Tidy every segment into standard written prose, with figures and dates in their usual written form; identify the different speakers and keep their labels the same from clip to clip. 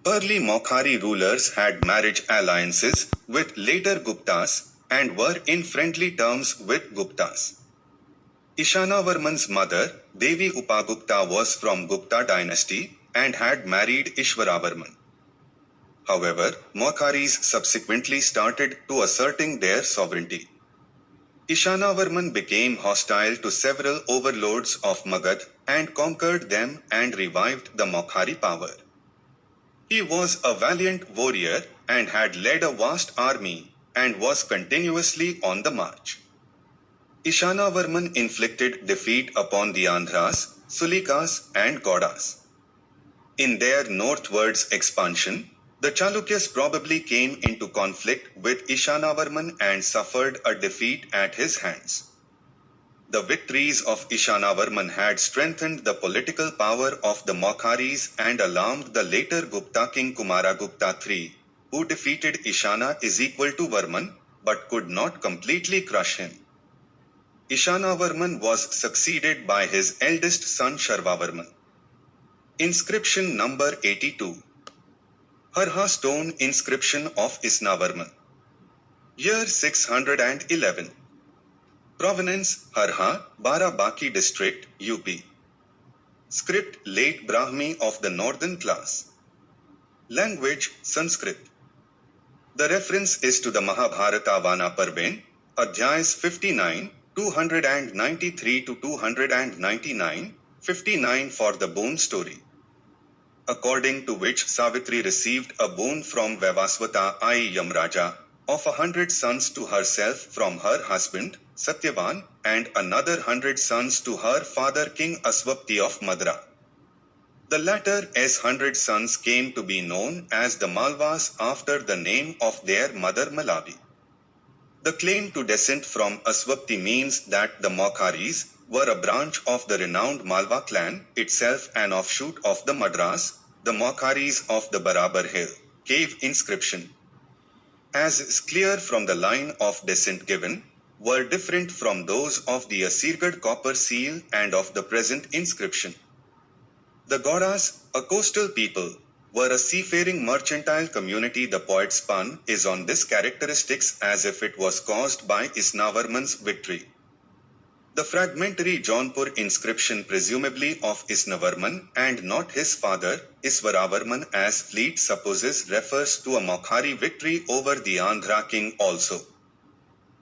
Speaker 1: Early Maukhari rulers had marriage alliances with later Guptas and were in friendly terms with Guptas. Ishana-varman's mother, Devi Upagupta, was from Gupta dynasty and had married Ishvara-varman. However, Maukharis subsequently started to asserting their sovereignty. Ishana-varman became hostile to several overlords of Magadha and conquered them and revived the Maukhari power. He was a valiant warrior and had led a vast army and was continuously on the march. Ishana-varman inflicted defeat upon the Andhras, Sulikas and Gaudas. In their northwards expansion, the Chalukyas probably came into conflict with Ishana-varman and suffered a defeat at his hands. The victories of Ishana-varman had strengthened the political power of the Maukharis and alarmed the later Gupta king Kumara-gupta III, who defeated Ishana-Varman but could not completely crush him. Ishana-varman was succeeded by his eldest son Sharva-varman. Inscription number 82. Harha stone inscription of Ishana-varman. Year 611. Provenance Harha, Barabaki district, UP. Script late Brahmi of the northern class. Language Sanskrit. The reference is to the Mahabharata Vana Parven, Adhyayas 59, 293 to 299, 59 for the boon story. According to which Savitri received a boon from Vivaswata I Yamraja, of 100 sons to herself from her husband, Satyavan, and another 100 sons to her father King Aswapti of Madra. The latter's 100 sons came to be known as the Malvas after the name of their mother Malavi. The claim to descent from Aswapti means that the Maukharis were a branch of the renowned Malwa clan, itself an offshoot of the Madras, the Maukharis of the Barabar Hill, cave inscription. As is clear from the line of descent given, were different from those of the Asirgad copper seal and of the present inscription. The Gaudas, a coastal people, were a seafaring mercantile community. The poet spun is on this characteristics as if it was caused by Ishana-varman's victory. The fragmentary Jaunpur inscription presumably of Ishana-varman and not his father, Ishvara-varman as fleet supposes refers to a Maukhari victory over the Andhra king also.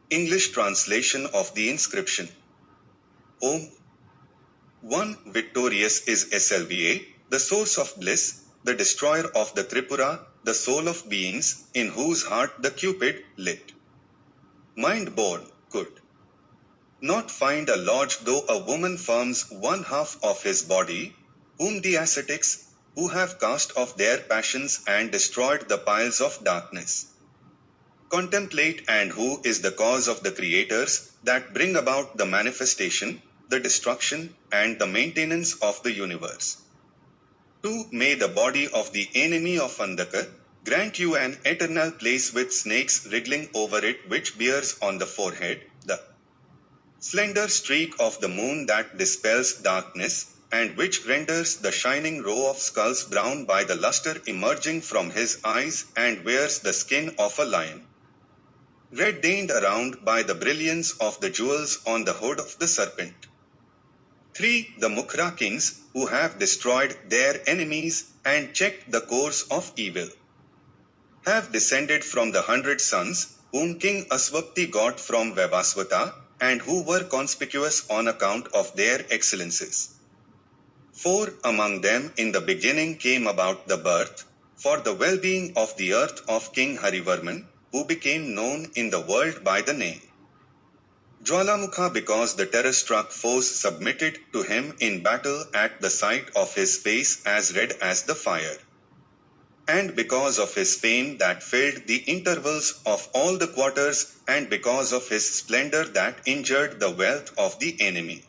Speaker 1: English translation of the inscription. Om 1. Victorious is Slva, the source of bliss, the destroyer of the Tripura, the soul of beings, in whose heart the Cupid lit. Mind born, could not find a lodge though a woman forms one half of his body, whom the ascetics, who have cast off their passions and destroyed the piles of darkness, contemplate, and who is the cause of the creators that bring about the manifestation, the destruction, and the maintenance of the universe. 2. May the body of the enemy of Andhaka grant you an eternal place with snakes wriggling over it, which bears on the forehead the slender streak of the moon that dispels darkness, and which renders the shining row of skulls brown by the luster emerging from his eyes, and wears the skin of a lion, red-stained around by the brilliance of the jewels on the hood of the serpent. 3. The Mukhra kings, who have destroyed their enemies and checked the course of evil, have descended from the 100 sons, whom King Aswapti got from Vivaswata, and who were conspicuous on account of their excellences. 4. Among them in the beginning came about the birth, for the well-being of the earth, of King Harivarman, who became known in the world by the name Jwalamukha, because the terror-struck foes submitted to him in battle at the sight of his face as red as the fire, and because of his fame that filled the intervals of all the quarters, and because of his splendor that injured the wealth of the enemy.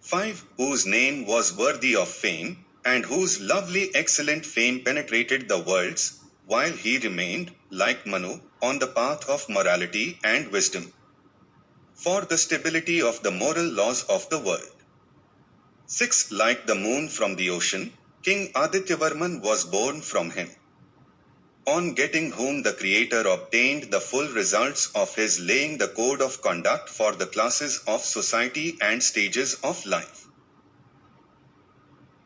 Speaker 1: 5. Whose name was worthy of fame, and whose lovely excellent fame penetrated the worlds, while he remained, like Manu, on the path of morality and wisdom, for the stability of the moral laws of the world. 6. Like the moon from the ocean, King Adityavarman was born from him. On getting whom the creator obtained the full results of his laying the code of conduct for the classes of society and stages of life.